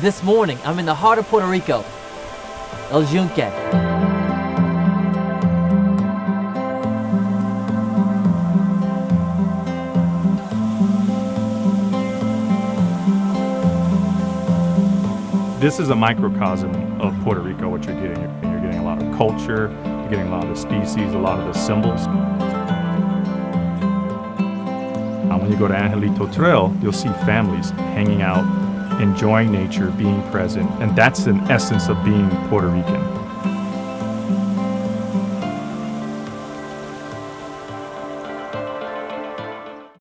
This morning, I'm in the heart of Puerto Rico, El Yunque. This is a microcosm of Puerto Rico, what you're getting. You're getting a lot of culture, you're getting a lot of the species, a lot of the symbols. When you go to Angelito Trail, you'll see families hanging out, enjoying nature, being present, and that's an essence of being Puerto Rican.